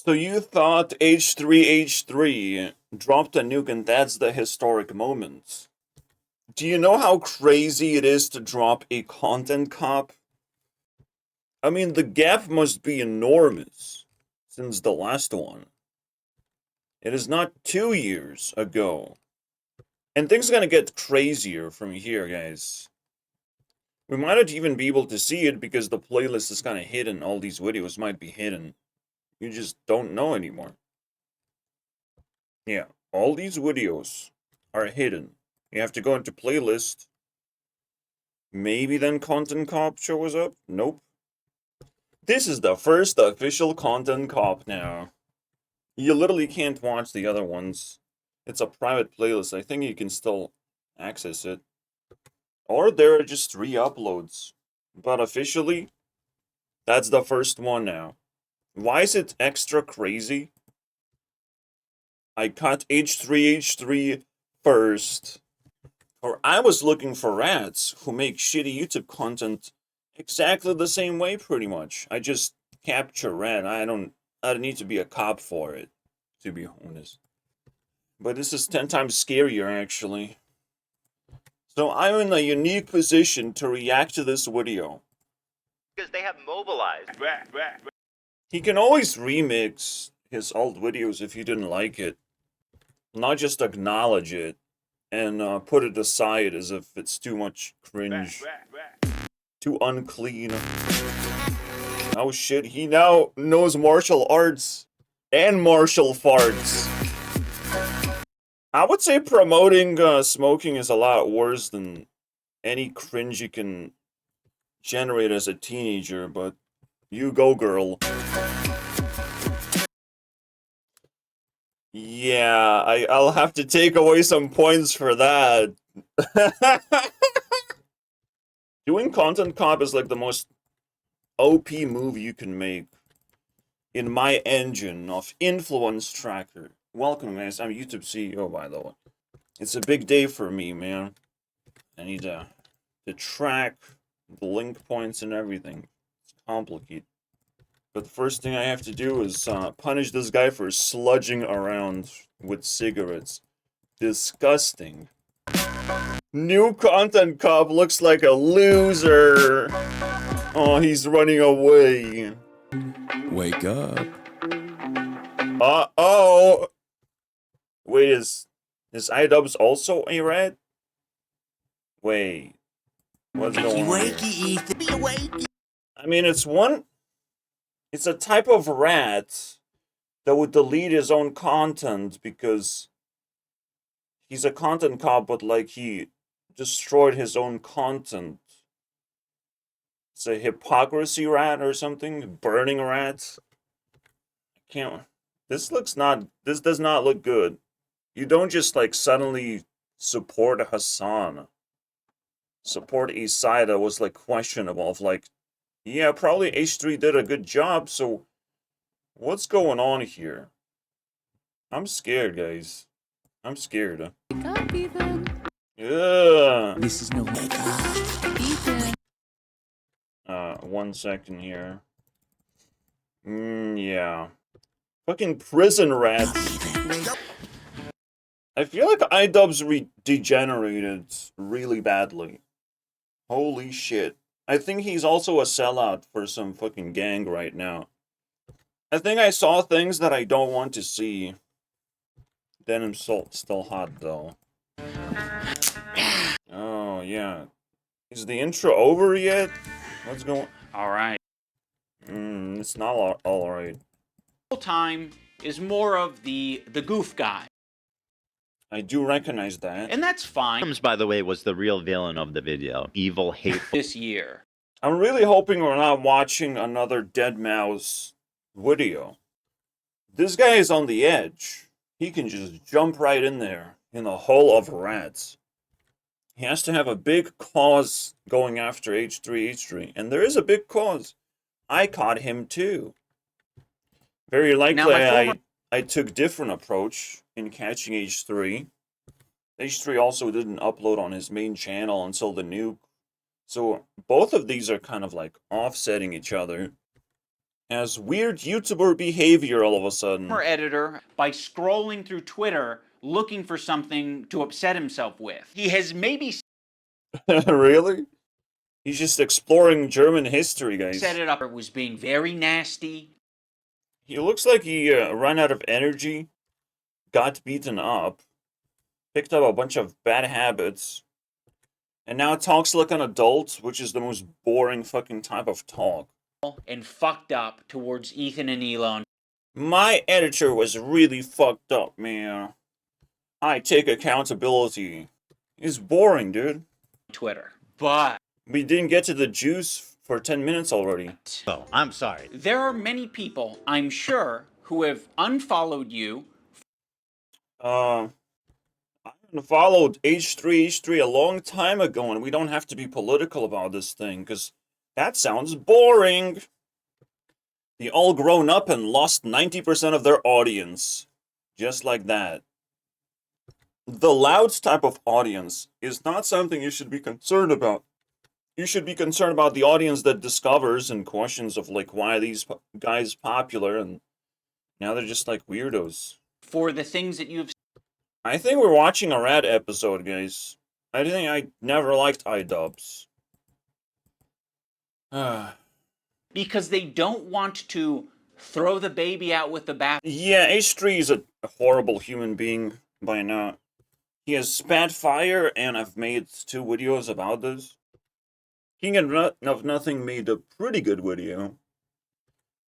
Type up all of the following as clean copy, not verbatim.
So you thought H3H3 dropped a nuke and that's the historic moment. Do you know how crazy it is to drop a content cop? I mean, the gap must be enormous since the last one. It is not 2 years ago. And things are gonna get crazier from here, guys. We might not even be able to see it because the playlist is kind of hidden. All these videos might be hidden. You just don't know anymore. Yeah, all these videos are hidden. You have to go into playlist. Maybe then Content Cop shows up? Nope. This is the first official Content Cop now. You literally can't watch the other ones. It's a private playlist. I think you can still access it. Or there are just re-uploads. But officially, that's the first one now. Why is it extra crazy? I cut H3H3 first. Or I was looking for rats who make shitty YouTube content exactly the same way, pretty much. I just capture rat. I don't need to be a cop for it, to be honest. But this is 10 times scarier, actually. So I'm in a unique position to react to this video. Because they have mobilized. He can always remix his old videos if you didn't like it. Not just acknowledge it and put it aside as if it's too much cringe. Too unclean. Oh shit, he now knows martial arts and martial farts. I would say promoting smoking is a lot worse than any cringe you can generate as a teenager, but you go, girl. Yeah, I'll have to take away some points for that. Doing content cop is like the most OP move you can make in my engine of influence tracker. Welcome, guys. I'm YouTube CEO, by the way. It's a big day for me, man. I need to track the link points and everything. It's complicated. But the first thing I have to do is punish this guy for sludging around with cigarettes. Disgusting. New content cop looks like a loser. Oh, he's running away. Wake up. Uh-oh. Wait, is Idubz also a rat? Wait. What's going on here? Ethan. Be wakey. I mean, it's a type of rat that would delete his own content because he's a content cop, but like he destroyed his own content. It's a hypocrisy rat or something? Burning rat? I can't. This does not look good. You don't just like suddenly support Hassan. Support a side that was like questionable of like, yeah, probably H3 did a good job, so what's going on here? I'm scared, guys. I'm scared. Wake up, Ethan. Yeah. This is no wake up. Ethan. 1 second here. Yeah. Fucking prison rats. I feel like Idubz degenerated really badly. Holy shit. I think he's also a sellout for some fucking gang right now. I think I saw things that I don't want to see. Denim still hot though. Oh yeah. Is the intro over yet? What's going? All right. It's not all right. Time is more of the goof guy, I do recognize that. and that's fine. Idubz, by the way, was the real villain of the video. Evil, hateful. This year, I'm really hoping we're not watching another Deadmaus video. This guy is on the edge. He can just jump right in there, in the hole of rats. He has to have a big cause going after H3H3, and there is a big cause. I caught him too. Very likely I took different approach in catching H3. H3 also didn't upload on his main channel until the nuke. So both of these are kind of like offsetting each other. Has weird YouTuber behavior all of a sudden. Our editor by scrolling through Twitter looking for something to upset himself with. He has maybe Really? He's just exploring German history, guys. set it up. It was being very nasty. He looks like he ran out of energy, got beaten up, picked up a bunch of bad habits, and now talks like an adult, which is the most boring fucking type of talk. And fucked up towards Ethan and Elon. My editor was really fucked up, man. I take accountability. It's boring, dude. Twitter. But We didn't get to the juice for 10 minutes already. Oh, I'm sorry. there are many people, I'm sure, who have unfollowed you. I followed H3 a long time ago, and we don't have to be political about this thing, because that sounds boring. They all grown up and lost 90% of their audience. Just like that. The loud type of audience is not something you should be concerned about. You should be concerned about the audience that discovers and questions of, like, why are these guys popular, and now they're just like weirdos. For the things that you've I think we're watching a rad episode, guys. I think I never liked Idubz. because they don't want to throw the baby out with the bath. Yeah, H3 is a horrible human being by now. He has spat fire, and I've made 2 videos about this. King of Nothing made a pretty good video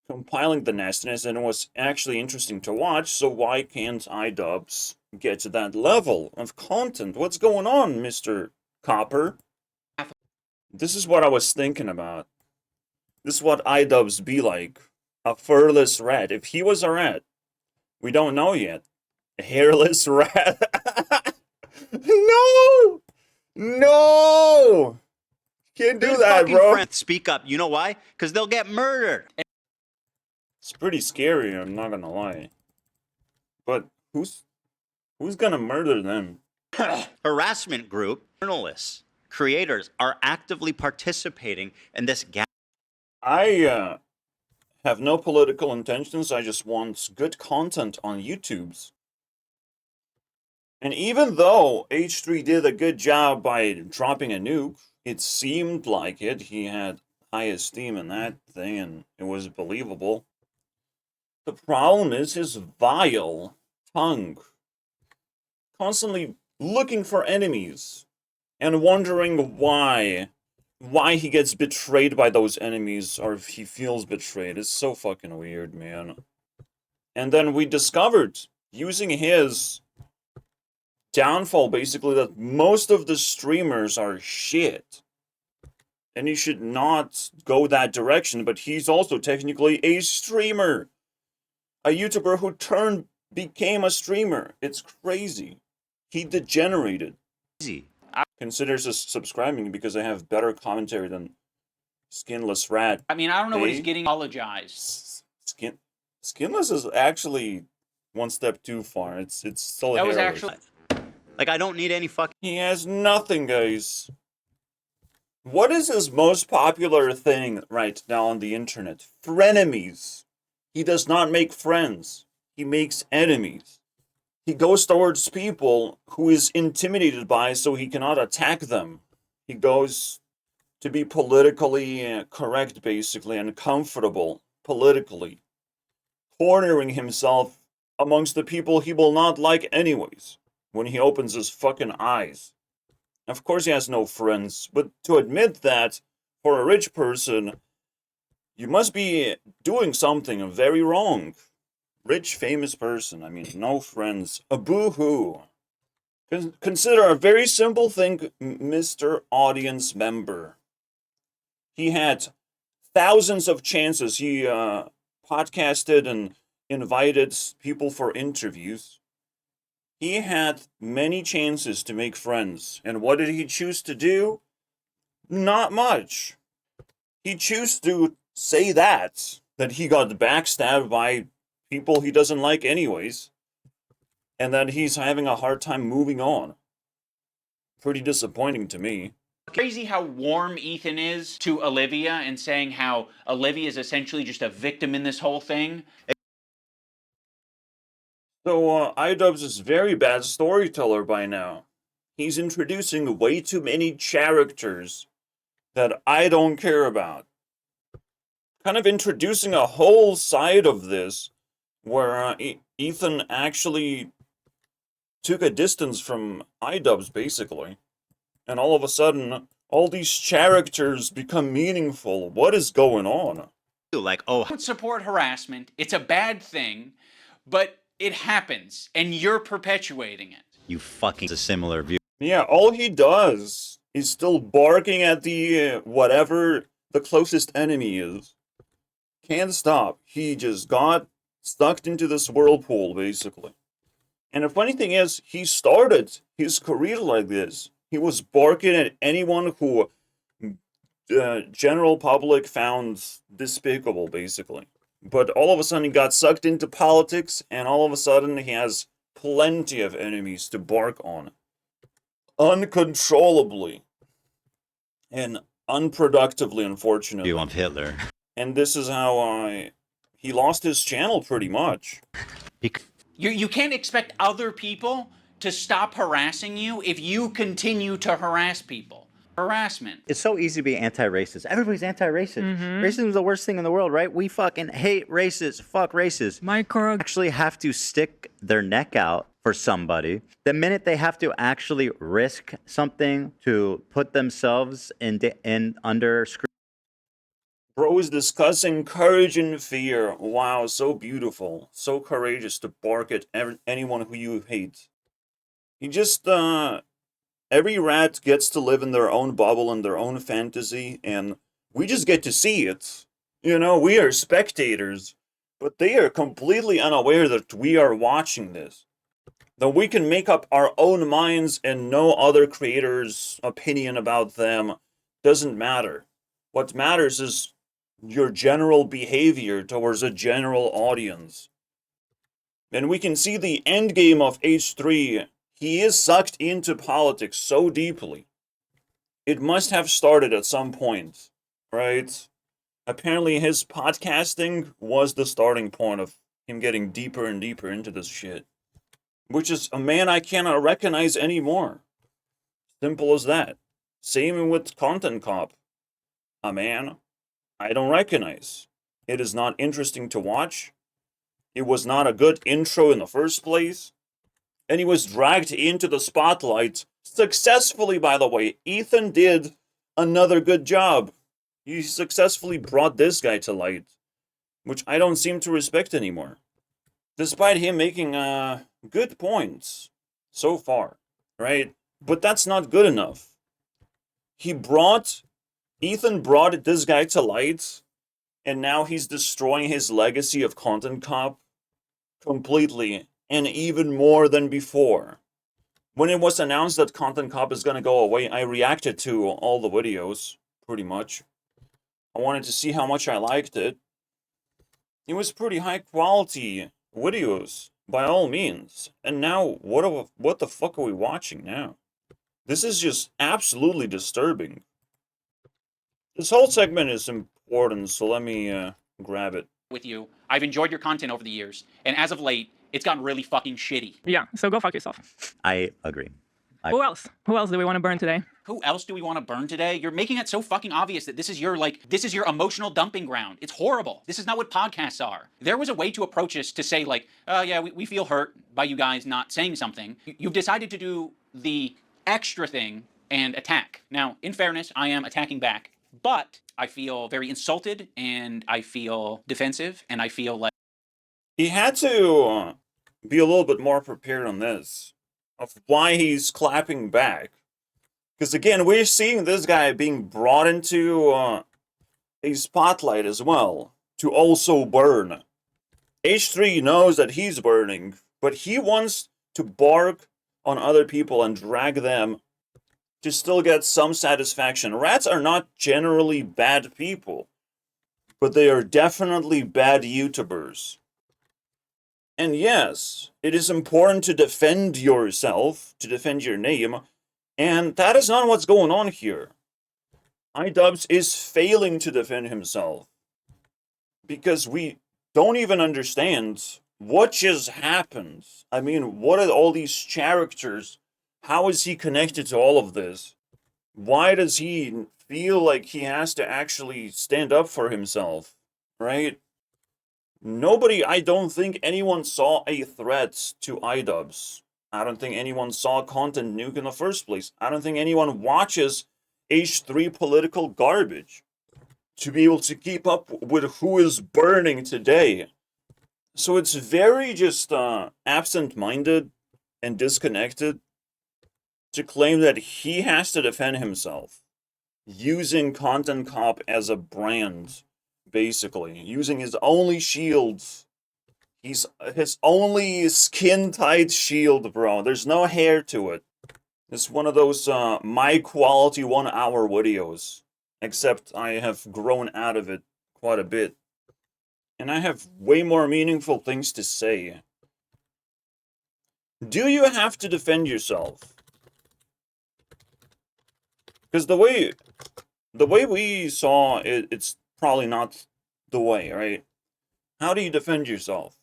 compiling the nastiness, and it was actually interesting to watch, so why can't Idubz get to that level of content? What's going on, Mr. Copper? This is what I was thinking about. This is what Idubz be like. A furless rat. If he was a rat, we don't know yet. A hairless rat. No! No! Can't do Good that, fucking bro. friends speak up. You know why? Because they'll get murdered. It's pretty scary, I'm not gonna lie. But who's gonna murder them? Harassment group, journalists, creators are actively participating in this I have no political intentions, I just want good content on YouTube's. And even though H3 did a good job by dropping a nuke, it seemed like it. He had high esteem in that thing, and it was believable. The problem is his vile tongue. Constantly looking for enemies, and wondering why he gets betrayed by those enemies, or if he feels betrayed. It's so fucking weird, man. And then we discovered, using his downfall, basically, that most of the streamers are shit. And he should not go that direction, but he's also technically a streamer. A YouTuber who became a streamer. It's crazy. He degenerated. easy. Considers us subscribing because I have better commentary than Skinless Rat. I mean, I don't know what he's Hey? getting apologized. Skinless is actually one step too far. It's still That was hairless. actually Like, I don't need any fucking... He has nothing, guys. What is his most popular thing right now on the internet? Frenemies. He does not make friends. He makes enemies. He goes towards people who is intimidated by, so he cannot attack them. He goes to be politically correct, basically, and comfortable politically. Cornering himself amongst the people he will not like anyways, when he opens his fucking eyes. Of course he has no friends, but to admit that, for a rich person, you must be doing something very wrong. Rich, famous person, I mean, no friends. A boo-hoo. Consider a very simple thing, Mr. Audience Member. He had thousands of chances. He podcasted and invited people for interviews. He had many chances to make friends. And what did he choose to do? Not much. He chose to say that he got backstabbed by people he doesn't like anyways, and that he's having a hard time moving on. Pretty disappointing to me. Crazy how warm Ethan is to Olivia and saying how Olivia is essentially just a victim in this whole thing. So, Idubz is very bad storyteller by now. He's introducing way too many characters that I don't care about. Kind of introducing a whole side of this where Ethan actually took a distance from Idubz, basically. And all of a sudden, all these characters become meaningful. What is going on? Like, oh, I don't support harassment. It's a bad thing, but it happens, and you're perpetuating it. you fucking a similar view. Yeah, all he does is still barking at the whatever the closest enemy is. Can't stop. He just got sucked into this whirlpool, basically. And the funny thing is, he started his career like this. He was barking at anyone who general public found despicable, basically. But all of a sudden he got sucked into politics, and all of a sudden he has plenty of enemies to bark on. Uncontrollably. And unproductively, unfortunately. View of Hitler. And this is how he lost his channel, pretty much. You can't expect other people to stop harassing you if you continue to harass people. Harassment. It's so easy to be anti-racist. Everybody's anti-racist. Racism is the worst thing in the world, right? We fucking hate racists. Fuck racists. Actually have to stick their neck out for somebody. The minute they have to actually risk something to put themselves in under scrutiny. Bro is discussing courage and fear. Wow, so beautiful. So courageous to bark at anyone who you hate. He just, every rat gets to live in their own bubble and their own fantasy, and we just get to see it. You know, we are spectators, but they are completely unaware that we are watching this. That we can make up our own minds and no other creator's opinion about them doesn't matter. What matters is your general behavior towards a general audience. And we can see the end game of H3. He is sucked into politics so deeply. It must have started at some point, right? Apparently his podcasting was the starting point of him getting deeper and deeper into this shit. Which is a man I cannot recognize anymore. Simple as that. Same with Content Cop. A man I don't recognize. It is not interesting to watch. It was not a good intro in the first place. And he was dragged into the spotlight successfully, by the way. Ethan did another good job. He successfully brought this guy to light, which I don't seem to respect anymore. Despite him making good points so far, right? But that's not good enough. Ethan brought this guy to light, and now he's destroying his legacy of Content Cop completely, and even more than before. When it was announced that Content Cop is gonna go away, I reacted to all the videos, pretty much. I wanted to see how much I liked it. It was pretty high quality videos, by all means. And now, what the fuck are we watching now? This is just absolutely disturbing. This whole segment is important, so let me grab it. With you. I've enjoyed your content over the years, and as of late, it's gotten really fucking shitty. Yeah, so go fuck yourself. I agree. Who else? Who else do we want to burn today? Who else do we want to burn today? You're making it so fucking obvious that this is your emotional dumping ground. It's horrible. This is not what podcasts are. There was a way to approach this to say like, yeah, we feel hurt by you guys not saying something. You've decided to do the extra thing and attack. Now, in fairness, I am attacking back, but I feel very insulted and I feel defensive and I feel like He had to be a little bit more prepared on this, of why he's clapping back. Because again, we're seeing this guy being brought into a spotlight as well, to also burn. H3 knows that he's burning, but he wants to bark on other people and drag them to still get some satisfaction. Rats are not generally bad people, but they are definitely bad YouTubers. And yes, it is important to defend yourself, to defend your name, and that is not what's going on here. Idubz is failing to defend himself. Because we don't even understand what just happened. I mean, what are all these characters? How is he connected to all of this? Why does he feel like he has to actually stand up for himself, right? I don't think anyone saw a threat to Idubz. I don't think anyone saw content nuke in the first place. I don't think anyone watches H3 political garbage to be able to keep up with who is burning today. So it's very just absent-minded and disconnected to claim that he has to defend himself using Content Cop as a brand, basically. Using his only shield. His only skin-tight shield, bro. There's no hair to it. It's one of those my quality 1 hour videos. Except I have grown out of it quite a bit. And I have way more meaningful things to say. Do you have to defend yourself? Because the way we saw it, it's probably not the way, right? How do you defend yourself?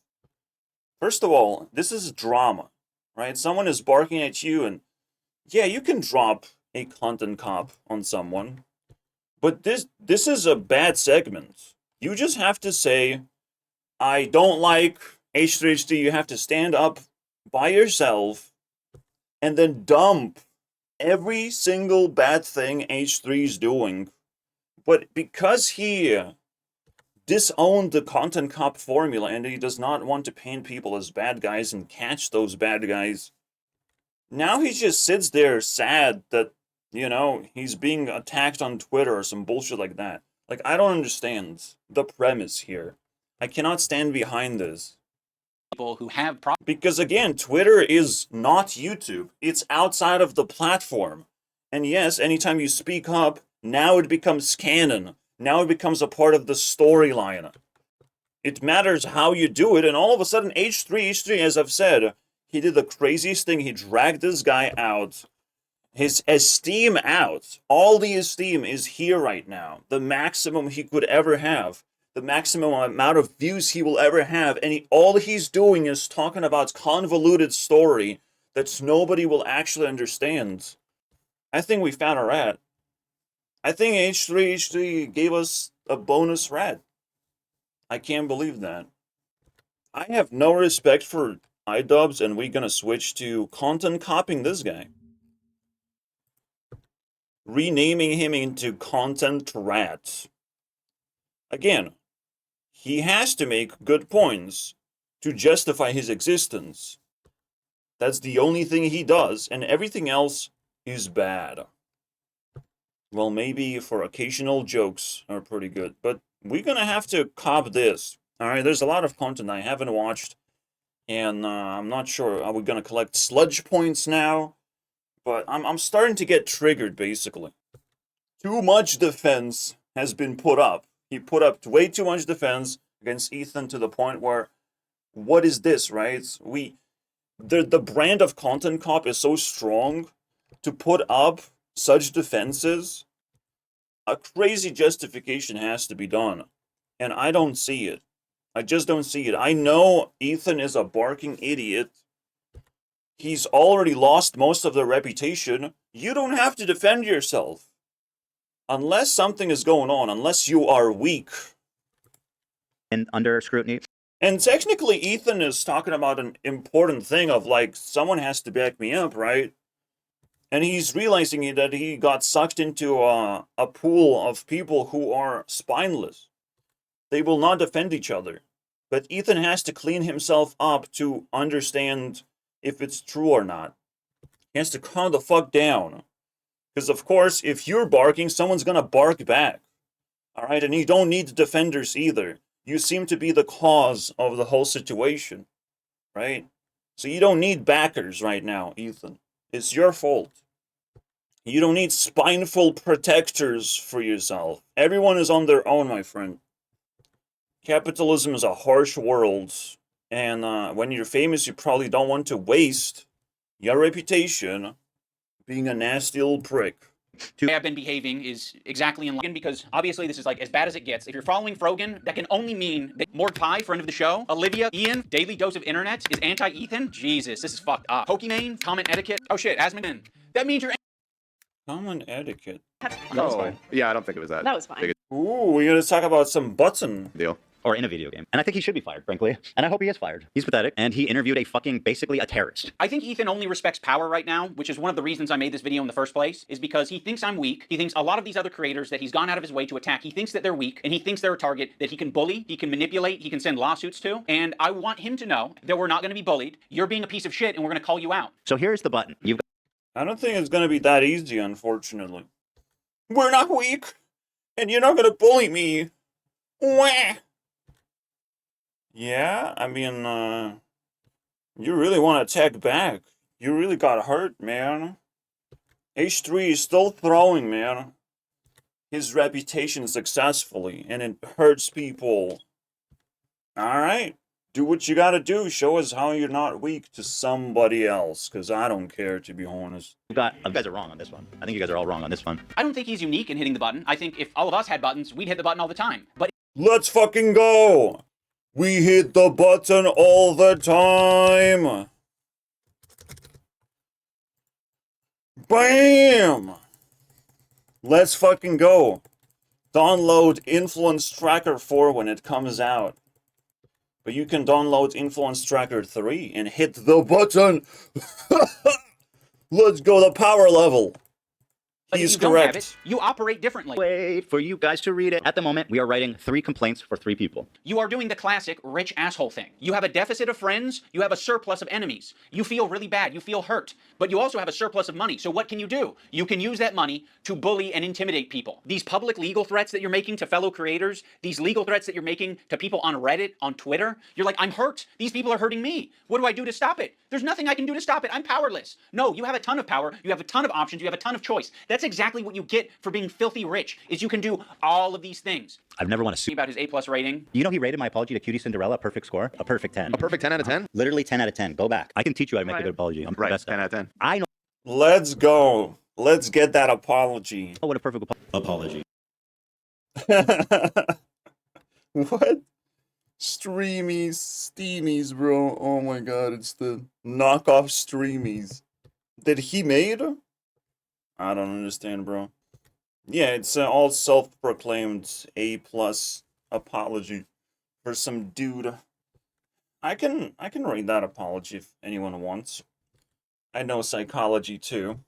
First of all, this is drama, right? Someone is barking at you and, yeah, you can drop a Content Cop on someone. But this is a bad segment. You just have to say, I don't like H3HD. You have to stand up by yourself and then dump every single bad thing H3 is doing. But because he disowned the Content Cop formula and he does not want to paint people as bad guys and catch those bad guys, now he just sits there sad that, you know, he's being attacked on Twitter or some bullshit like that. Like, I don't understand the premise here. I cannot stand behind this. People who have because, again, Twitter is not YouTube. It's outside of the platform. And yes, anytime you speak up, now it becomes canon. Now it becomes a part of the storyline. It matters how you do it, and all of a sudden, H3, as I've said, he did the craziest thing. He dragged this guy out. His esteem out. All the esteem is here right now. The maximum he could ever have. The maximum amount of views he will ever have. And all he's doing is talking about convoluted story that nobody will actually understand. I think we found a rat. I think H3 gave us a bonus rat. I can't believe that. I have no respect for Idubz, and we're gonna switch to content copying this guy. Renaming him into Content Rat. Again, he has to make good points to justify his existence. That's the only thing he does, and everything else is bad. Well, maybe for occasional jokes are pretty good, but we're gonna have to cop this. Alright, there's a lot of content I haven't watched, and I'm not sure. Are we gonna collect sludge points now? But I'm starting to get triggered, basically. Too much defense has been put up. He put up way too much defense against Ethan to the point where, what is this, right? The brand of Content Cop is so strong to put up such defenses. A crazy justification has to be done. And I don't see it. I just don't see it. I know Ethan is a barking idiot. He's already lost most of their reputation. You don't have to defend yourself. Unless something is going on, unless you are weak. And under scrutiny. And technically, Ethan is talking about an important thing of, like, someone has to back me up, right? And he's realizing that he got sucked into a pool of people who are spineless. They will not defend each other. But Ethan has to clean himself up to understand if it's true or not. He has to calm the fuck down. Because, of course, if you're barking, someone's gonna bark back. Alright, and you don't need defenders either. You seem to be the cause of the whole situation. Right? So you don't need backers right now, Ethan. It's your fault. You don't need spineful protectors for yourself. Everyone is on their own, my friend. Capitalism is a harsh world. And when you're famous, you probably don't want to waste your reputation being a nasty old prick. I have been behaving is exactly in line because obviously this is like as bad as it gets. If you're following Frogan, that can only mean that Mordecai, friend of the show, Olivia, Ian, Daily Dose of Internet is anti-Ethan. Jesus, this is fucked up. Pokimane, comment etiquette. Oh shit, Asmodin. That means you're Common etiquette. Oh, yeah, I don't think it was that. That was fine. big Ooh, we're gonna talk about some button. a deal. Or in a video game. And I think he should be fired, frankly. And I hope he is fired. He's pathetic. And he interviewed a fucking, basically a terrorist. I think Ethan only respects power right now, which is one of the reasons I made this video in the first place, is because he thinks I'm weak. He thinks a lot of these other creators that he's gone out of his way to attack, he thinks that they're weak, and he thinks they're a target that he can bully, he can manipulate, he can send lawsuits to. And I want him to know that we're not going to be bullied. You're being a piece of shit, and we're going to call you out. So here's the button. You've I don't think it's gonna be that easy, unfortunately. We're not weak, and you're not gonna bully me. Wah! Yeah, I mean, you really want to attack back. You really got hurt, man. H3 is still throwing, man. His reputation successfully, and it hurts people. Alright, do what you gotta do. Show us how you're not weak to somebody else, because I don't care, to be honest. you guys are wrong on this one. I think you guys are all wrong on this one. I don't think he's unique in hitting the button. I think if all of us had buttons, we'd hit the button all the time. But Let's fucking go! We hit the button all the time! Bam! Let's fucking go. Download Influence Tracker 4 when it comes out. But you can download Influence Tracker 3 and hit the button! Let's go to power level! if He's you don't have correct. it, you operate differently. Wait for you guys to read it. At the moment, we are writing 3 complaints for 3 people. You are doing the classic rich asshole thing. You have a deficit of friends, you have a surplus of enemies. You feel really bad, you feel hurt, but you also have a surplus of money. So what can you do? You can use that money to bully and intimidate people. These public legal threats that you're making to fellow creators, these legal threats that you're making to people on Reddit, on Twitter, you're like, I'm hurt. These people are hurting me. What do I do to stop it? There's nothing I can do to stop it. I'm powerless. No, you have a ton of power, you have a ton of options, you have a ton of choice. That's exactly what you get for being filthy rich, is you can do all of these things. I've never won a suit. About his A+ rating. You know he rated my apology to Cutie Cinderella a perfect score? A perfect 10. A perfect 10 out of 10? Literally 10 out of 10. Go back. I can teach you how to make a Right. good apology. I'm the Right, best 10 at out of 10. I know Let's go. Let's get that apology. what a perfect apology. What? Steamies, bro. Oh my god, it's the knockoff Streamies that he made? I don't understand, bro. Yeah, it's all self-proclaimed A+ apology for some dude. I can read that apology if anyone wants. I know psychology too.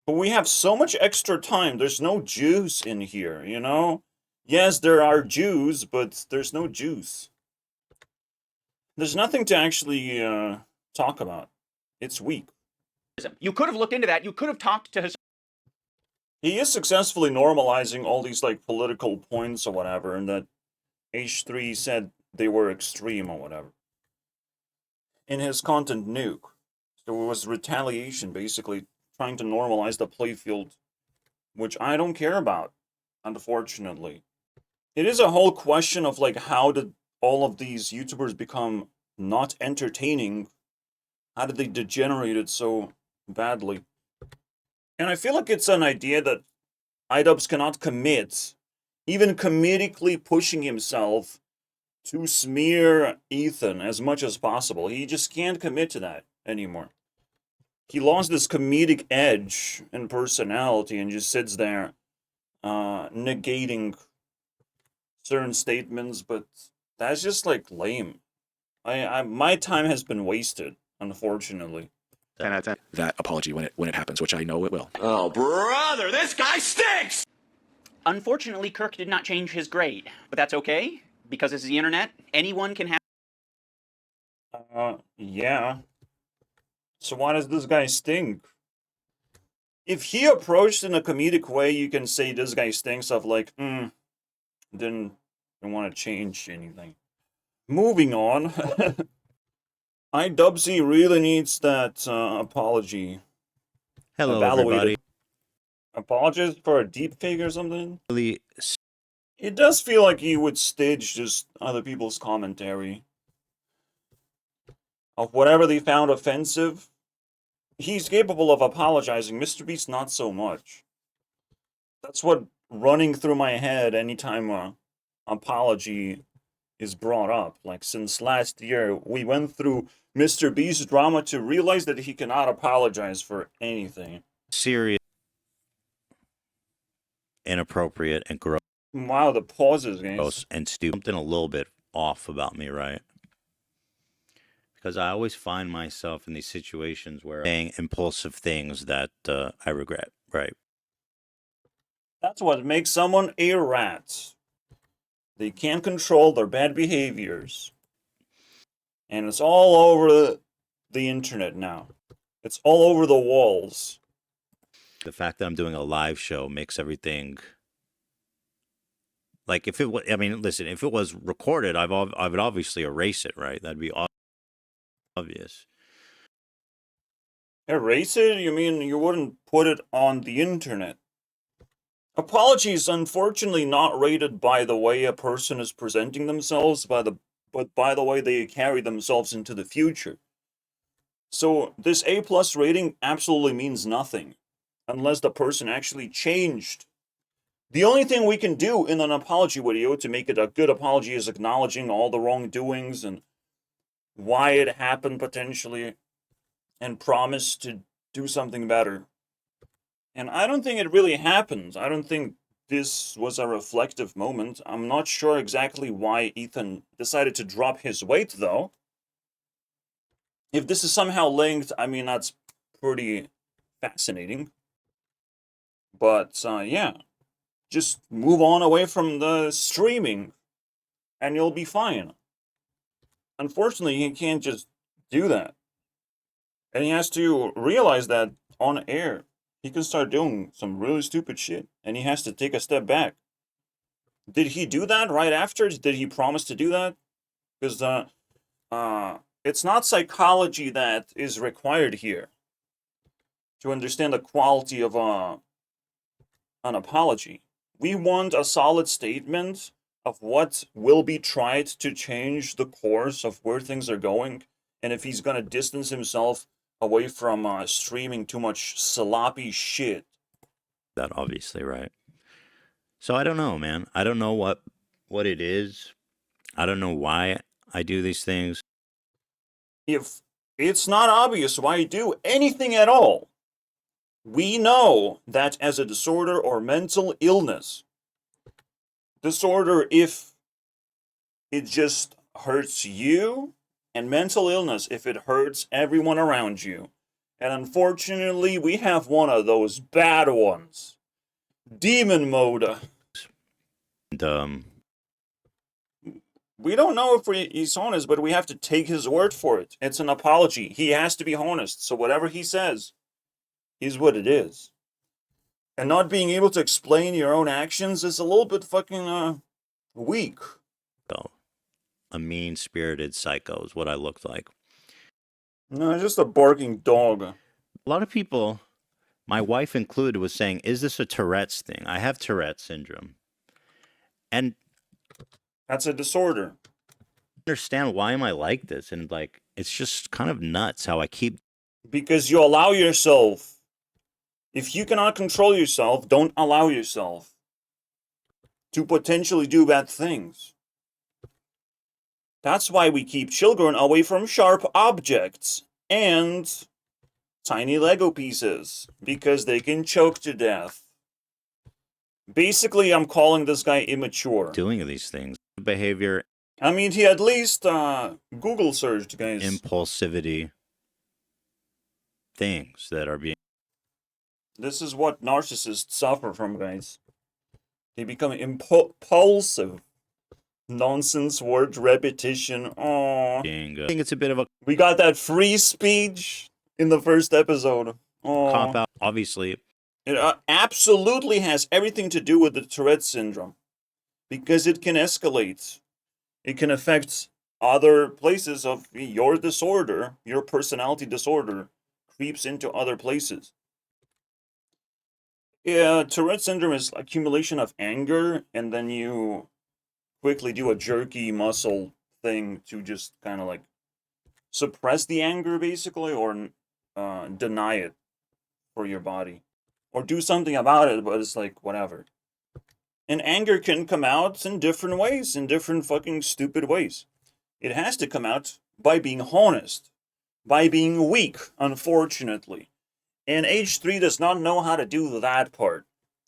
But we have so much extra time. There's no juice in here, you know? Yes, there are Jews, but there's no juice. There's nothing to actually talk about. It's weak. You could have looked into that. You could have talked to his. He is successfully normalizing all these like political points or whatever, and that H3 said they were extreme or whatever. In his content nuke. So it was retaliation, basically trying to normalize the playfield, which I don't care about, unfortunately. It is a whole question of like, how did all of these YouTubers become not entertaining? How did they degenerate it so badly? And I feel like it's an idea that Idubz cannot commit, even comedically pushing himself to smear Ethan as much as possible. He just can't commit to that anymore. He lost this comedic edge and personality and just sits there negating certain statements, but that's just like lame. My time has been wasted, unfortunately. 10 out of 10. That apology when it happens, which I know it will. Oh, brother, this guy stinks! Unfortunately, Kirk did not change his grade, but that's okay because this is the internet. Anyone can have. Yeah. So why does this guy stink? If he approached in a comedic way, you can say this guy stinks of like, didn't want to change anything. Moving on. Idubz really needs that apology. Hello, evaluated. everybody. Apologies for a deepfake or something? Really, It does feel like he would stage just other people's commentary of whatever they found offensive. He's capable of apologizing. Mr. Beast, not so much. That's what running through my head anytime apology is brought up. Like, since last year, we went through Mr. B's drama to realize that he cannot apologize for anything. Serious, inappropriate, and gross. Wow, the pauses, guys. And stupid. Something a little bit off about me, right? Because I always find myself in these situations where I'm saying impulsive things that I regret, right? That's what makes someone a rat. They can't control their bad behaviors. And it's all over the internet now. It's all over the walls. The fact that I'm doing a live show makes everything... Like, if it was... I mean, listen, if it was recorded, I would obviously erase it, right? That'd be obvious. Erase it? You mean you wouldn't put it on the internet? Apology is unfortunately not rated by the way a person is presenting themselves, but by the way they carry themselves into the future. So this A+ rating absolutely means nothing, unless the person actually changed. The only thing we can do in an apology video to make it a good apology is acknowledging all the wrongdoings and why it happened potentially, and promise to do something better. And I don't think it really happened. I don't think this was a reflective moment. I'm not sure exactly why Ethan decided to drop his weight, though. If this is somehow linked, I mean, that's pretty fascinating. But, yeah. Just move on away from the streaming, and you'll be fine. Unfortunately, he can't just do that. And he has to realize that on air, he can start doing some really stupid shit, and he has to take a step back. Did he do that right after? Did he promise to do that? Because it's not psychology that is required here to understand the quality of an apology. We want a solid statement of what will be tried to change the course of where things are going, and if he's going to distance himself away from streaming too much sloppy shit. That obviously, right? So I don't know, man. I don't know what it is. I don't know why I do these things. If it's not obvious why you do anything at all, we know that as a disorder or mental illness, disorder if it just hurts you, and mental illness if it hurts everyone around you. And unfortunately, we have one of those bad ones. Demon mode. And, we don't know if he's honest, but we have to take his word for it. It's an apology. He has to be honest, so whatever he says is what it is. And not being able to explain your own actions is a little bit fucking, weak. so, a mean-spirited psycho is what I looked like. No, just a barking dog. A lot of people, my wife included, was saying, is this a Tourette's thing? I have Tourette's syndrome. And that's a disorder. I understand why am I like this? And like, it's just kind of nuts how I keep... Because you allow yourself. If you cannot control yourself, don't allow yourself to potentially do bad things. That's why we keep children away from sharp objects and tiny Lego pieces, because they can choke to death. Basically, I'm calling this guy immature. Doing these things. Behavior. I mean, he at least Google searched, guys. Impulsivity. Things that are being... This is what narcissists suffer from, guys. They become impulsive. Nonsense word repetition. Aww. I think it's a bit of a... We got that free speech in the first episode. Aww. Cop out, obviously. It absolutely has everything to do with the Tourette syndrome. Because it can escalate. It can affect other places of your disorder. Your personality disorder creeps into other places. Yeah, Tourette syndrome is accumulation of anger, and then you quickly do a jerky muscle thing to just kind of like suppress the anger, basically, or deny it for your body. or do something about it, but it's like, whatever. And anger can come out in different ways, in different fucking stupid ways. It has to come out by being honest, by being weak, unfortunately. And H3 does not know how to do that part.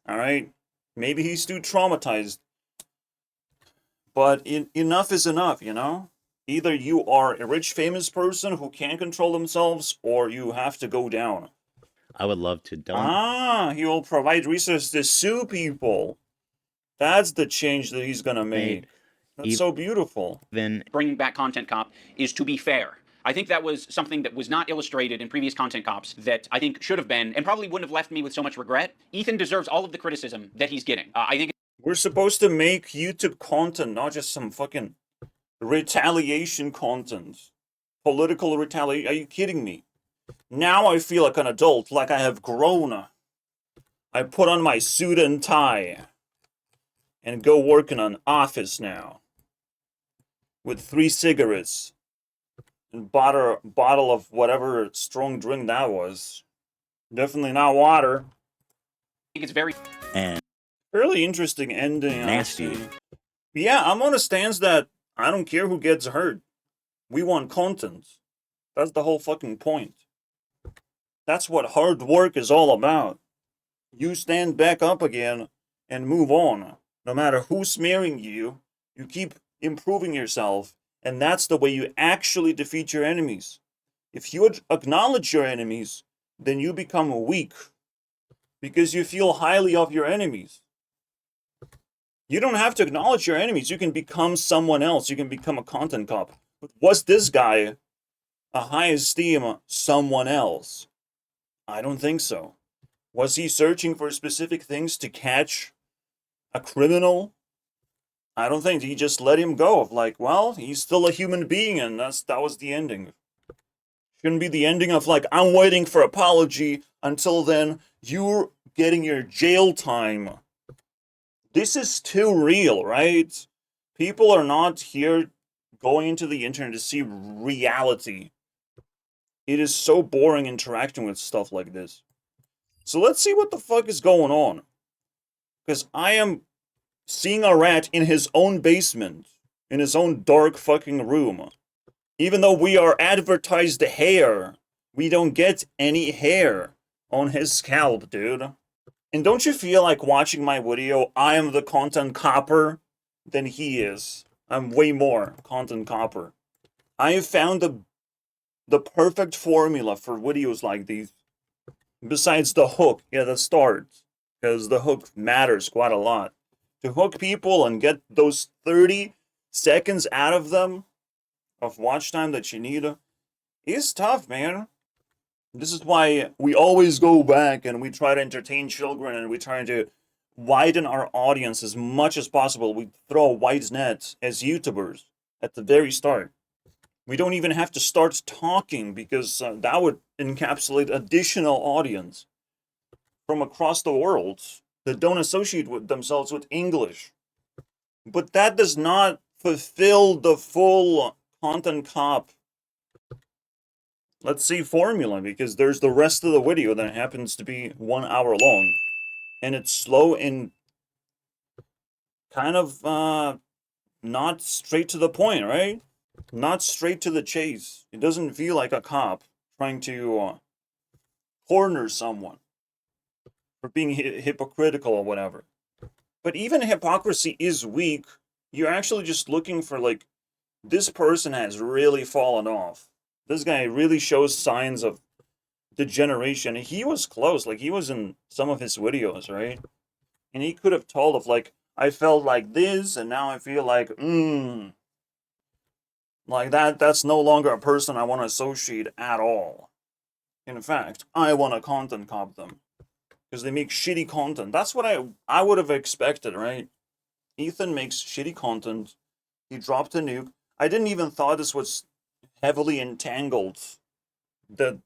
Alright? Maybe he's too traumatized. But enough is enough, you know? Either you are a rich, famous person who can't control themselves, or you have to go down. I would love to donate. He will provide resources to sue people. That's the change that he's gonna make. That's so beautiful. Bringing back Content Cop is to be fair. I think that was something that was not illustrated in previous Content Cops that I think should have been, and probably wouldn't have left me with so much regret. Ethan deserves all of the criticism that he's getting. I think we're supposed to make YouTube content, not just some fucking retaliation content. Political retaliation. Are you kidding me? Now I feel like an adult, like I have grown. I put on my suit and tie and go work in an office now with 3 cigarettes and bottle of whatever strong drink that was. Definitely not water. I think it's very fairly interesting ending. Nasty. Yeah, I'm on a stance that I don't care who gets hurt. We want content. That's the whole fucking point. That's what hard work is all about. You stand back up again and move on. No matter who's smearing you, you keep improving yourself, and that's the way you actually defeat your enemies. If you acknowledge your enemies, then you become weak because you feel highly of your enemies. You don't have to acknowledge your enemies. You can become someone else. You can become a content cop. But was this guy a high esteem someone else? I don't think so. Was he searching for specific things to catch a criminal? I don't think. He just let him go of like, well, he's still a human being, and that was the ending. Shouldn't be the ending of like, I'm waiting for apology. Until then, you're getting your jail time. This is too real, right? People are not here going into the internet to see reality. It is so boring interacting with stuff like this. So let's see what the fuck is going on. Because I am seeing a rat in his own basement. In his own dark fucking room. Even though we are advertised hair, we don't get any hair on his scalp, dude. And don't you feel like watching my video, I am the content copper than he is? I'm way more content copper. I have found the perfect formula for videos like these. Besides the hook, yeah, the start. Because the hook matters quite a lot. To hook people and get those 30 seconds out of them of watch time that you need is tough, man. This is why we always go back and we try to entertain children and we try to widen our audience as much as possible. We throw a wide net as YouTubers at the very start. We don't even have to start talking because that would encapsulate additional audience from across the world that don't associate with themselves with English. But that does not fulfill the full content cop, let's see, formula, because there's the rest of the video that happens to be 1 hour long. And it's slow and kind of not straight to the point, right? Not straight to the chase. It doesn't feel like a cop trying to corner someone for being hypocritical or whatever. But even hypocrisy is weak. You're actually just looking for like, this person has really fallen off. This guy really shows signs of degeneration. He was close, like he was in some of his videos, right? And he could have told of like, I felt like this and now I feel like, like that's no longer a person I want to associate at all. In fact, I want to content cop them. Because they make shitty content. That's what I would have expected, right? Ethan makes shitty content. He dropped a nuke. I didn't even thought this was heavily entangled. That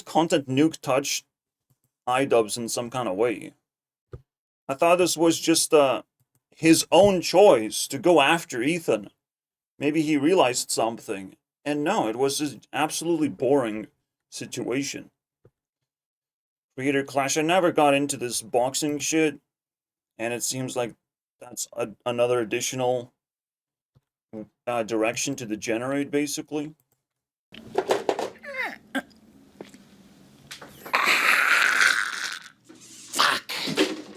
content nuke touched Idubz in some kind of way. I thought this was just his own choice to go after Ethan. Maybe he realized something. And no, it was an absolutely boring situation. Creator clash. I never got into this boxing shit, and it seems like that's another additional direction to degenerate, basically. Fuck.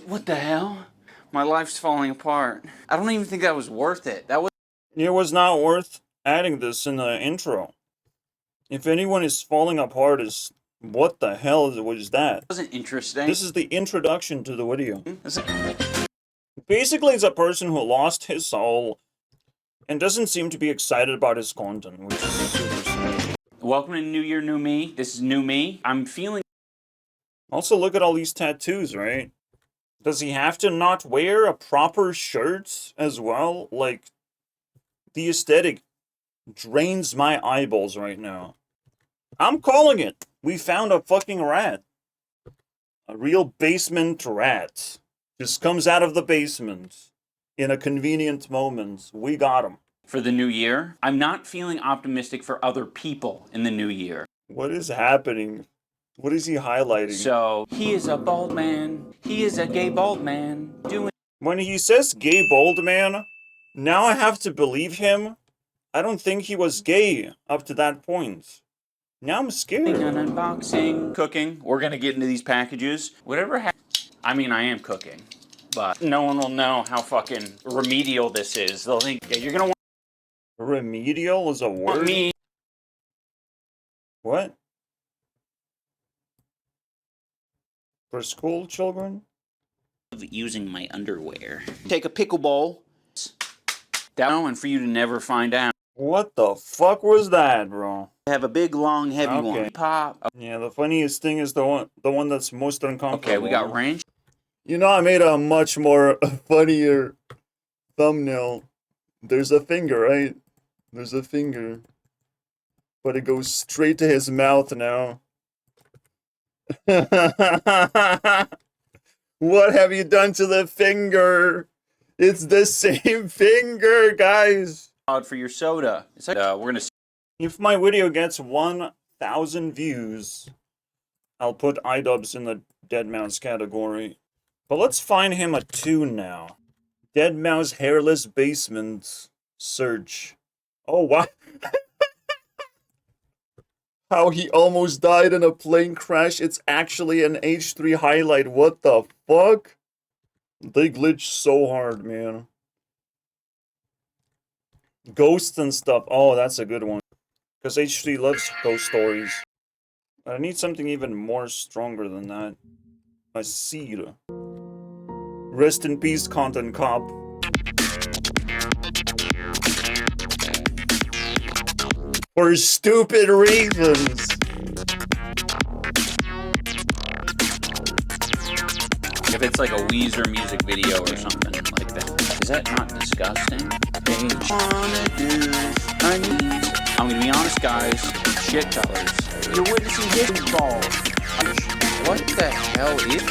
What the hell? My life's falling apart. I don't even think that was worth it. That was. It was not worth adding this in the intro. If anyone is falling apart, is what the hell was that? Wasn't interesting. This is the introduction to the video. Basically, it's a person who lost his soul and doesn't seem to be excited about his content, which is super sad. Welcome to New Year, New Me. This is New Me. I'm feeling. Also, look at all these tattoos, right? Does he have to not wear a proper shirt as well? Like, the aesthetic drains my eyeballs right now. I'm calling it. We found a fucking rat. A real basement rat. Just comes out of the basement in a convenient moment. We got him. For the new year, I'm not feeling optimistic for other people in the new year. What is happening? What is he highlighting? So, he is a bald man. He is a gay bald man doing. When he says gay bald man, now I have to believe him. I don't think he was gay up to that point. Now I'm scared. An unboxing, cooking. We're gonna get into these packages. Whatever happens. I mean, I am cooking, but no one will know how fucking remedial this is. They'll think, yeah, you're gonna want Remedial is a word? me. What? For school children? Using my underwear. Take a pickle bowl. Down, and for you to never find out. What the fuck was that, bro? Have a big, long, heavy one. Pop. Yeah, the funniest thing is the one that's most uncomfortable. Okay, we got ranch. You know, I made a much more funnier thumbnail. There's a finger, right? There's a finger. But it goes straight to his mouth now. What have you done to the finger? It's the same finger, guys. For your soda. It's like, we're gonna. If my video gets 1,000 views, I'll put Idubz in the Deadmaus category. But let's find him a tune now. Deadmaus hairless basement search. Oh, wow. How he almost died in a plane crash. It's actually an H3 highlight. What the fuck? They glitch so hard, man. Ghosts and stuff. Oh, that's a good one. Because H3 loves ghost stories. I need something even more stronger than that. A seed. Rest in peace, Content Cop. For stupid reasons. If it's like a Weezer music video or something like that. Is that not disgusting? I'm gonna be honest, guys. Shit colors. You're witnessing hidden balls. What the hell is?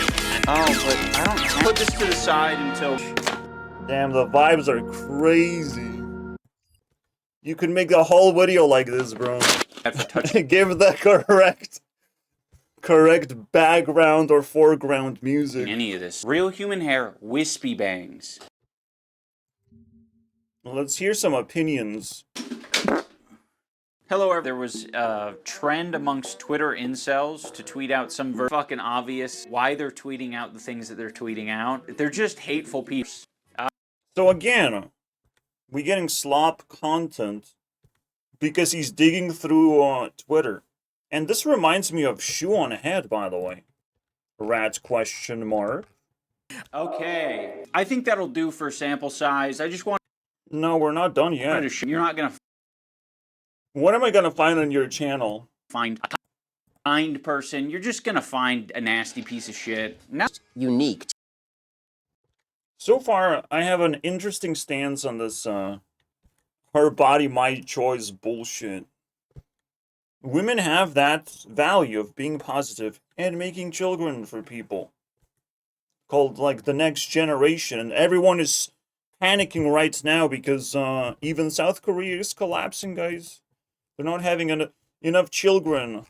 Oh, but I don't put this to the side until. Damn, the vibes are crazy. You could make a whole video like this, bro. Give the correct background or foreground music. Any of this. Real human hair, wispy bangs. Let's hear some opinions. Hello, everyone. There was a trend amongst Twitter incels to tweet out some fucking obvious why they're tweeting out the things that they're tweeting out. They're just hateful people. So again, we getting slop content because he's digging through Twitter. And this reminds me of Shoe on Head, by the way. Rat question mark. Okay. I think that'll do for sample size. I just want. No, we're not done yet. You're not gonna. What am I gonna find on your channel? Find a kind person. You're just gonna find a nasty piece of shit. Now, unique. So far, I have an interesting stance on this, her body, my choice bullshit. Women have that value of being positive and making children for people. Called, like, the next generation. And everyone is panicking right now because, even South Korea is collapsing, guys. They're not having enough children.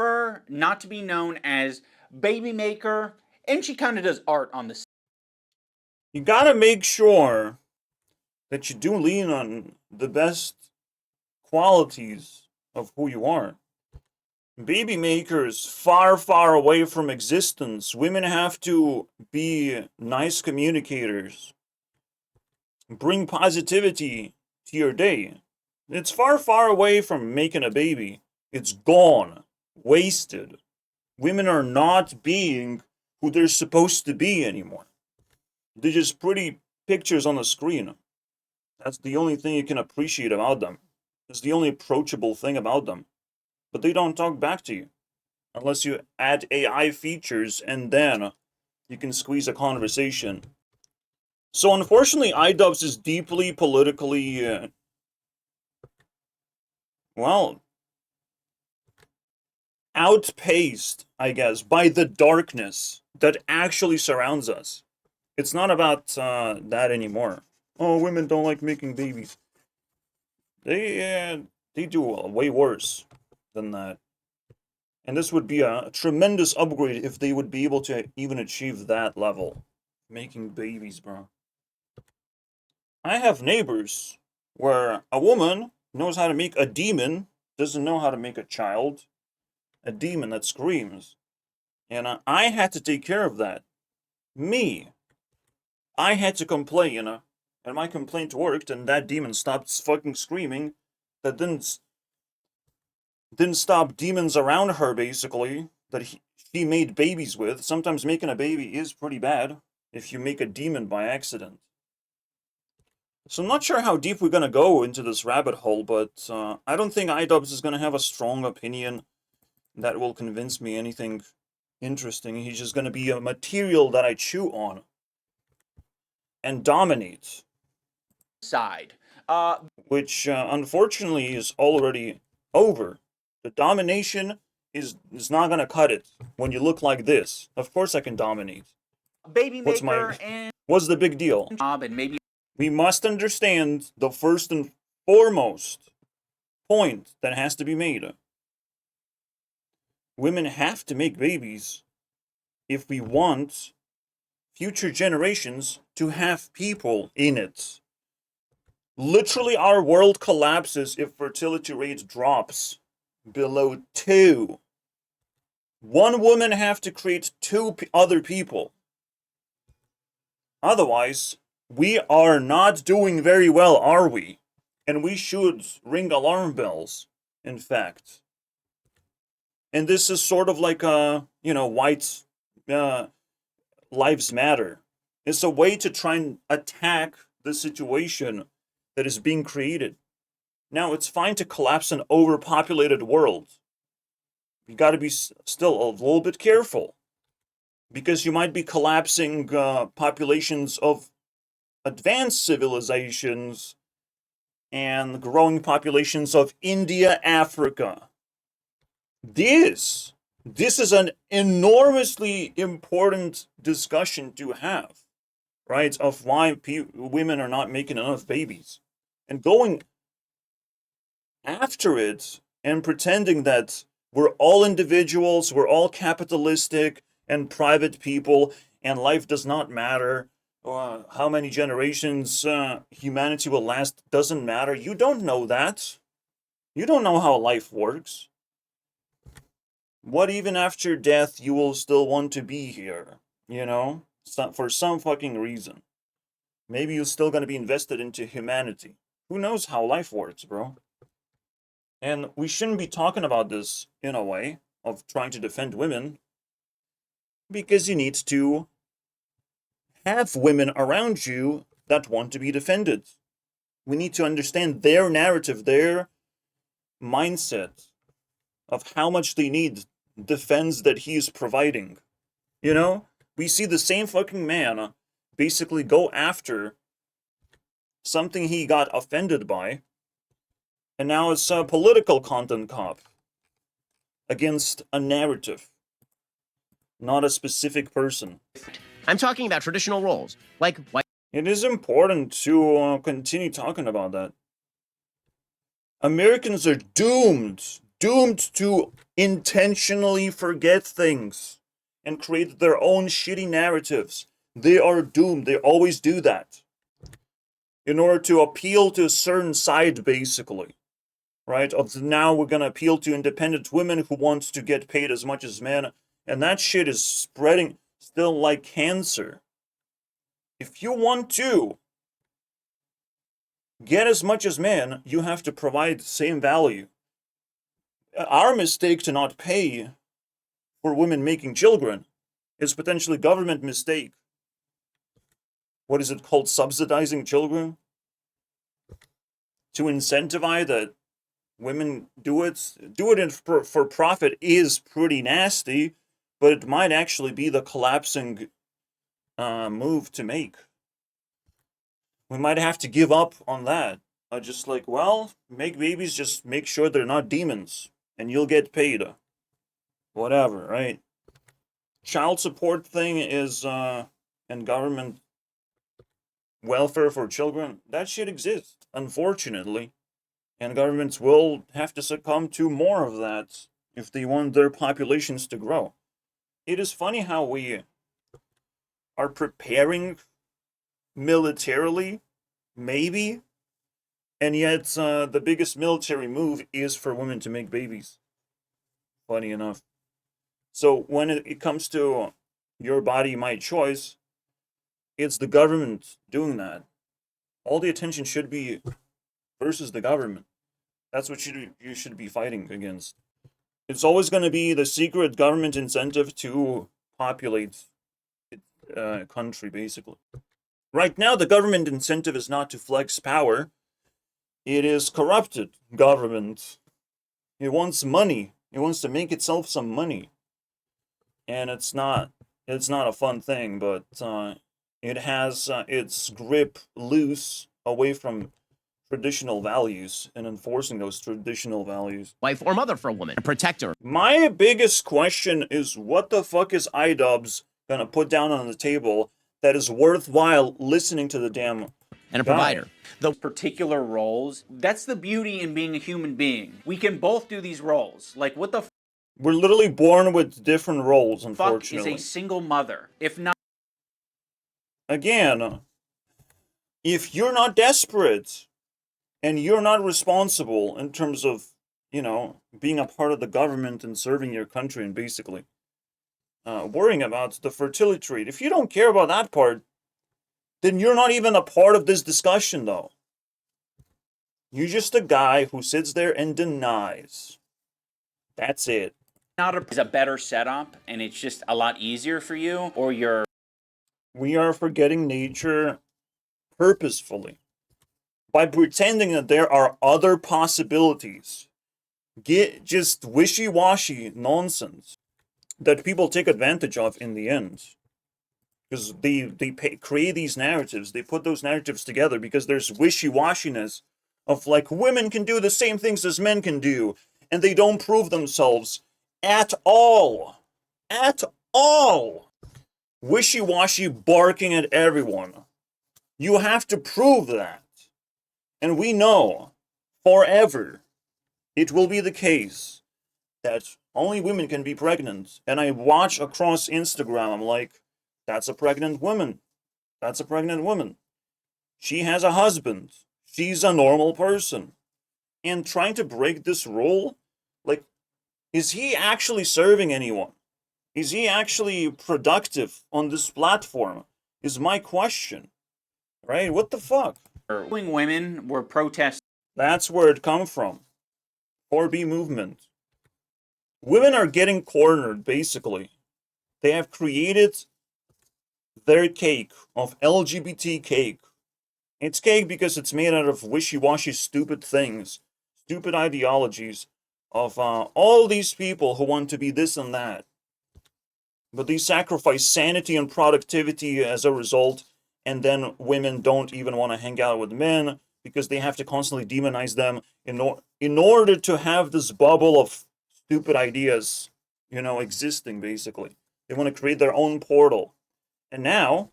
prefer not to be known as baby maker, and she kind of does art on the You gotta make sure that you do lean on the best qualities of who you are. Baby maker is far, far away from existence. Women have to be nice communicators. Bring positivity to your day. It's far, far away from making a baby. It's gone. Wasted. Women are not being who they're supposed to be anymore. They're just pretty pictures on the screen. That's the only thing you can appreciate about them. It's the only approachable thing about them. But they don't talk back to you. Unless you add AI features and then you can squeeze a conversation. So unfortunately, Idubz is deeply politically, well, outpaced, I guess, by the darkness that actually surrounds us. It's not about that anymore. Oh, women don't like making babies. They do way worse than that. And this would be a tremendous upgrade if they would be able to even achieve that level. Making babies, bro. I have neighbors where a woman knows how to make a demon, doesn't know how to make a child. A demon that screams. And I had to take care of that. Me. I had to complain, and my complaint worked, and that demon stopped fucking screaming. That didn't stop demons around her, basically, that she made babies with. Sometimes making a baby is pretty bad if you make a demon by accident. So I'm not sure how deep we're gonna go into this rabbit hole, but I don't think Idubz is gonna have a strong opinion that will convince me anything interesting. He's just gonna be a material that I chew on and dominate. side. Which unfortunately is already over. The domination is not gonna cut it when you look like this. Of course I can dominate. Baby What's maker and what's the big deal? job, and maybe We must understand the first and foremost point that has to be made. Women have to make babies if we want future generations to have people in it. Literally, our world collapses if fertility rate drops below 2. One woman have to create 2 other people. Otherwise, we are not doing very well, are we? And we should ring alarm bells, in fact. And this is sort of like a, white lives matter. It's a way to try and attack the situation that is being created. Now, it's fine to collapse an overpopulated world. You got to be still a little bit careful. Because you might be collapsing populations of advanced civilizations and growing populations of India, Africa. This is an enormously important discussion to have, right? Of why women are not making enough babies. And going after it and pretending that we're all individuals, we're all capitalistic and private people, and life does not matter. How many generations humanity will last doesn't matter. You don't know that. You don't know how life works. What even after death you will still want to be here, for some fucking reason. Maybe you're still gonna be invested into humanity. Who knows how life works, bro? And we shouldn't be talking about this in a way of trying to defend women, because you need to have women around you that want to be defended. We need to understand their narrative, their mindset of how much they need defense that he is providing. We see the same fucking man basically go after something he got offended by, and now it's a political content cop against a narrative, not a specific person. I'm talking about traditional roles, like white. It is important to continue talking about that. Americans are doomed to intentionally forget things and create their own shitty narratives. They are doomed. They always do that. In order to appeal to a certain side, basically. Right? Now we're going to appeal to independent women who want to get paid as much as men. And that shit is spreading still like cancer. If you want to get as much as men, you have to provide the same value. Our mistake to not pay for women making children is potentially government mistake. What is it called? Subsidizing children? To incentivize that women do it for profit is pretty nasty, but it might actually be the collapsing move to make. We might have to give up on that. Just like, well, make babies, just make sure they're not demons, and you'll get paid. Whatever, right? Child support thing is, and government welfare for children, that shit exists, unfortunately. And governments will have to succumb to more of that if they want their populations to grow. It is funny how we are preparing militarily, maybe, and yet the biggest military move is for women to make babies. Funny enough. So when it comes to your body, my choice, it's the government doing that. All the attention should be versus the government. That's what you should be fighting against. It's always going to be the secret government incentive to populate a country, basically. Right now, the government incentive is not to flex power. It is corrupted government. It wants money. It wants to make itself some money. And it's not a fun thing, but it has its grip loose away from traditional values and enforcing those traditional values. Wife or mother for a woman, a protector. My biggest question is, what the fuck is Idubz gonna put down on the table that is worthwhile listening to the damn and a guy? provider. Those particular roles, that's the beauty in being a human being. We can both do these roles. Like, what the We're literally born with different roles, fuck is unfortunately. a single mother? If not, Again, if you're not desperate and you're not responsible in terms of, being a part of the government and serving your country and basically worrying about the fertility rate, if you don't care about that part, then you're not even a part of this discussion, though. You're just a guy who sits there and denies. That's it. is a better setup and it's just a lot easier for you, or you're... We are forgetting nature purposefully by pretending that there are other possibilities. Get just wishy-washy nonsense that people take advantage of in the end. Because they create these narratives. They put those narratives together because there's wishy-washiness of like, women can do the same things as men can do. And they don't prove themselves at all. At all. Wishy-washy barking at everyone. You have to prove that. And we know forever it will be the case that only women can be pregnant. And I watch across Instagram, I'm like, that's a pregnant woman. That's a pregnant woman. She has a husband. She's a normal person. And trying to break this rule, like, is he actually serving anyone? Is he actually productive on this platform? Is my question. Right? What the fuck? Women were protesting. That's where it come from. 4B movement. Women are getting cornered, basically. They have created their cake of LGBT cake. It's cake because it's made out of wishy-washy stupid things, stupid ideologies of all these people who want to be this and that. But they sacrifice sanity and productivity as a result, and then women don't even want to hang out with men because they have to constantly demonize them in order to have this bubble of stupid ideas, existing, basically. They want to create their own portal. And now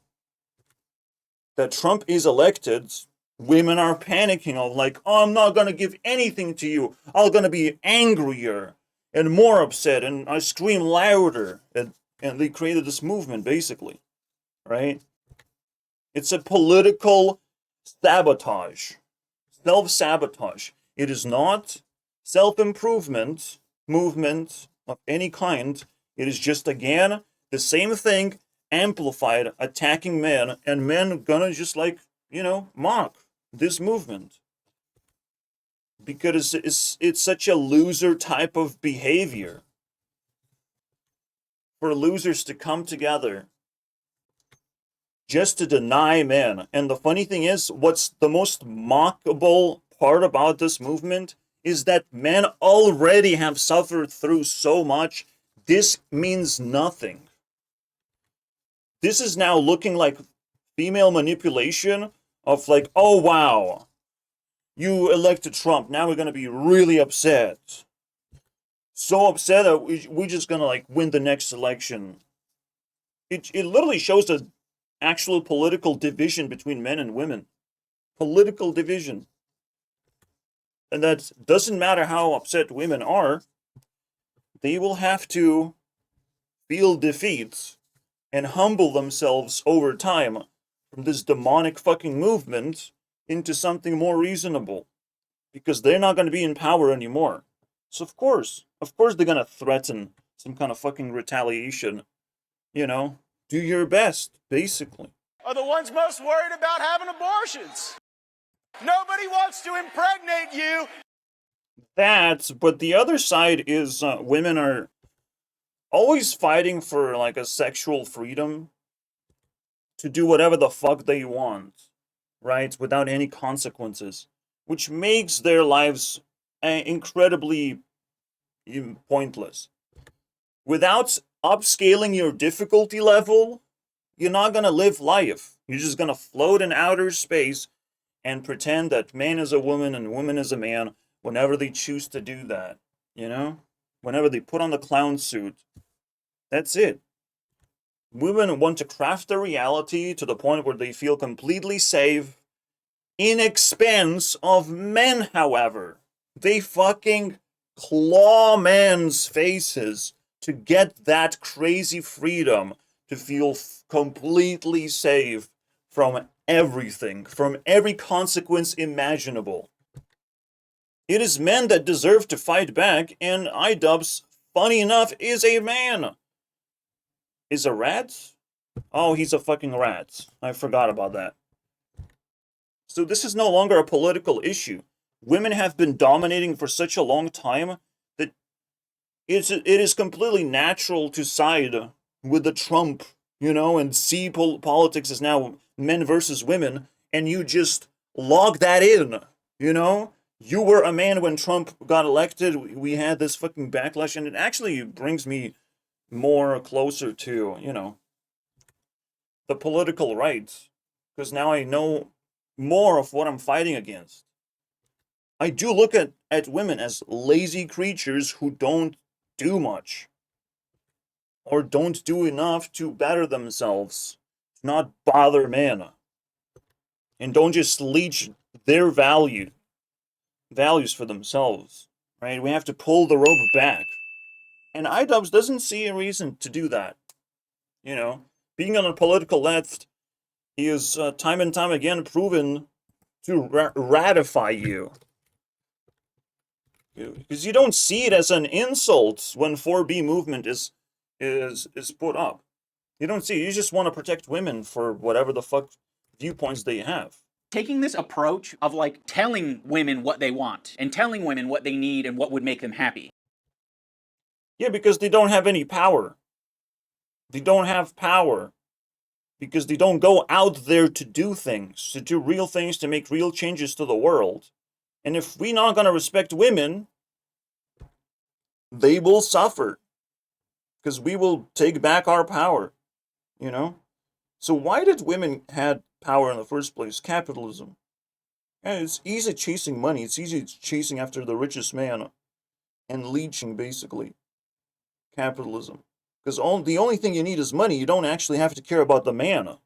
that Trump is elected, women are panicking of like, oh, I'm not going to give anything to you. I'm going to be angrier and more upset, and I scream louder. And they created this movement, basically, right? It's a political sabotage, self-sabotage. It is not self-improvement movement of any kind. It is just, again, the same thing amplified, attacking men, and men gonna just, like, you know, mock this movement. Because it's such a loser type of behavior. For losers to come together just to deny men. And the funny thing is, what's the most mockable part about this movement is that men already have suffered through so much. This means nothing. This is now looking like female manipulation of like, oh wow, you elected Trump, now we're gonna be really upset. So upset that we're just gonna like win the next election. It literally shows the actual political division between men and women. Political division. And that doesn't matter how upset women are, they will have to feel defeat and humble themselves over time from this demonic fucking movement into something more reasonable. Because they're not going to be in power anymore. So of course they're going to threaten some kind of fucking retaliation. You know, do your best, basically. Are the ones most worried about having abortions. Nobody wants to impregnate you. But the other side is women are always fighting for like a sexual freedom to do whatever the fuck they want, right? Without any consequences, which makes their lives incredibly pointless. Without upscaling your difficulty level, you're not gonna live life. You're just gonna float in outer space and pretend that man is a woman and woman is a man whenever they choose to do that, you know? Whenever they put on the clown suit. That's it. Women want to craft a reality to the point where they feel completely safe in expense of men, however. They fucking claw men's faces to get that crazy freedom to feel completely safe from everything, from every consequence imaginable. It is men that deserve to fight back, and Idubz, funny enough, is a man. Is a rat? Oh, he's a fucking rat. I forgot about that. So this is no longer a political issue. Women have been dominating for such a long time that it is completely natural to side with the Trump, you know, and see politics as now men versus women, and you just log that in, you know? You were a man when Trump got elected. We had this fucking backlash, and it actually brings me more closer to, you know, the political right, because now I know more of what I'm fighting against. I do look at women as lazy creatures who don't do much, or don't do enough to better themselves, not bother men, and don't just leech their values for themselves, right? We have to pull the rope back. And Idubz doesn't see a reason to do that. You know, being on the political left, he is time and time again proven to ratify you. Because you don't see it as an insult when 4B movement is put up. You don't see it. You just want to protect women for whatever the fuck viewpoints they have. Taking this approach of like telling women what they want and telling women what they need and what would make them happy. Yeah, because they don't have any power. They don't have power. Because they don't go out there to do things, to do real things, to make real changes to the world. And if we're not going to respect women, they will suffer. Because we will take back our power, you know? So why did women have power in the first place? Capitalism. Yeah, it's easy chasing money. It's easy chasing after the richest man and leeching, basically. Capitalism. Because the only thing you need is money. You don't actually have to care about the man.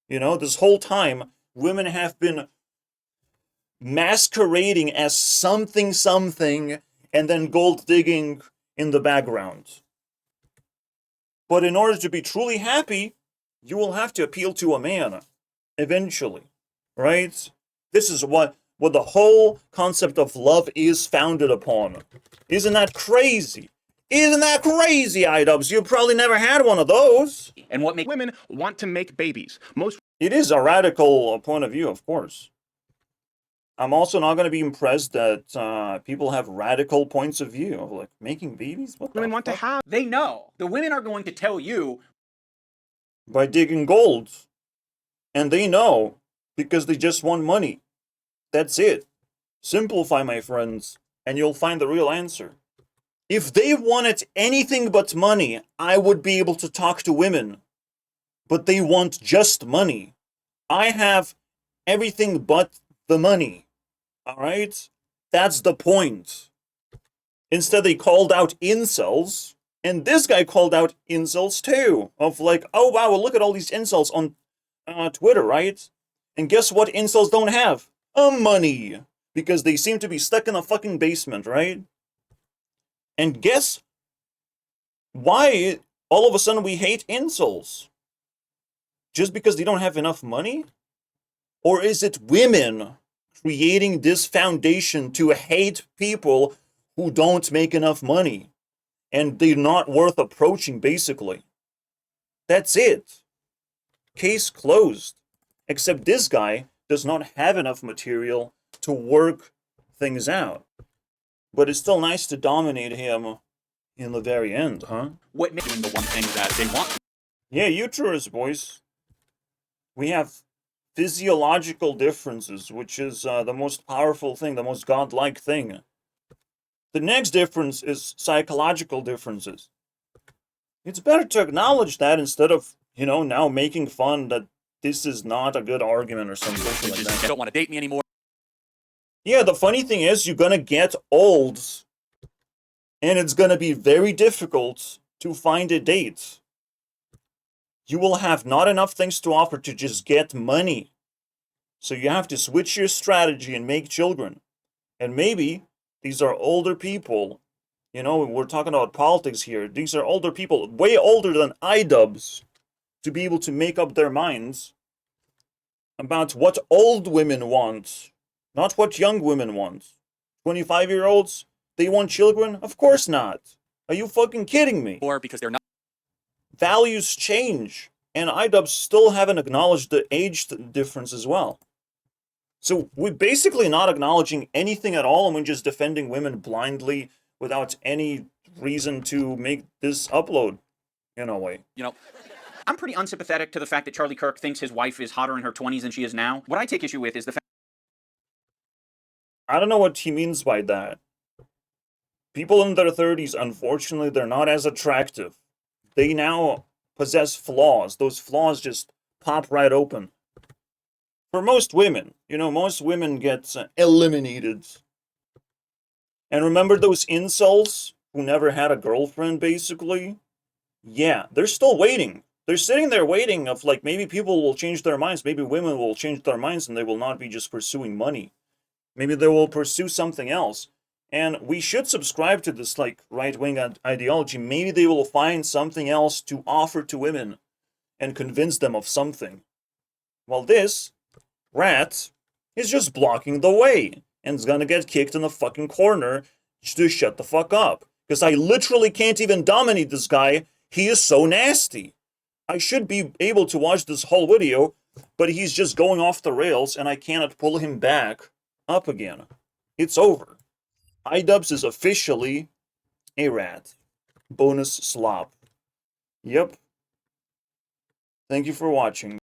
You know, this whole time, women have been masquerading as something, and then gold digging in the background. But in order to be truly happy, you will have to appeal to a man. Eventually. Right? This is what the whole concept of love is founded upon. Isn't that crazy? Isn't that crazy, Idubz? You probably never had one of those. And what makes Women want to make babies. Most It is a radical point of view, of course. I'm also not going to be impressed that people have radical points of view of like making babies. What women the want to fuck? have they know. The women are going to tell you By digging gold, and they know because they just want money. That's it. Simplify, my friends, and you'll find the real answer. If they wanted anything but money, I would be able to talk to women. But they want just money. I have everything but the money. Alright? That's the point. Instead, they called out incels, and this guy called out incels too. Of like, oh wow, well, look at all these incels on Twitter, right? And guess what incels don't have? Money. Because they seem to be stuck in a fucking basement, right? And guess why all of a sudden we hate incels? Just because they don't have enough money? Or is it women creating this foundation to hate people who don't make enough money? And they're not worth approaching, basically. That's it. Case closed. Except this guy does not have enough material to work things out. But it's still nice to dominate him in the very end, huh? what makes doing the one thing that they want. Yeah, uterus, boys. We have physiological differences, which is the most powerful thing, the most godlike thing. The next difference is psychological differences. It's better to acknowledge that instead of, now making fun that this is not a good argument or something like that. They don't want to date me anymore. Yeah, the funny thing is you're gonna get old, and it's gonna be very difficult to find a date. You will have not enough things to offer to just get money. So you have to switch your strategy and make children. And maybe these are older people. We're talking about politics here. These are older people, way older than Idubz, to be able to make up their minds about what old women want. Not what young women want. 25-year-olds, they want children? Of course not. Are you fucking kidding me? Or because they're not. Values change, and Idubz still haven't acknowledged the age difference as well. So we're basically not acknowledging anything at all, and we're just defending women blindly without any reason to make this upload, in a way. I'm pretty unsympathetic to the fact that Charlie Kirk thinks his wife is hotter in her 20s than she is now. What I take issue with is the fact I don't know what he means by that. People in their 30s, unfortunately, they're not as attractive. They now possess flaws. Those flaws just pop right open. For most women, most women get eliminated. And remember those incels who never had a girlfriend, basically? Yeah, they're still waiting. They're sitting there waiting of like, maybe people will change their minds. Maybe women will change their minds and they will not be just pursuing money. Maybe they will pursue something else. And we should subscribe to this like right-wing ideology. Maybe they will find something else to offer to women and convince them of something. While this rat is just blocking the way and is gonna get kicked in the fucking corner to shut the fuck up. Because I literally can't even dominate this guy. He is so nasty. I should be able to watch this whole video, but he's just going off the rails and I cannot pull him back up again. It's over. Idubz is officially a rat. Bonus slop. Yep. Thank you for watching.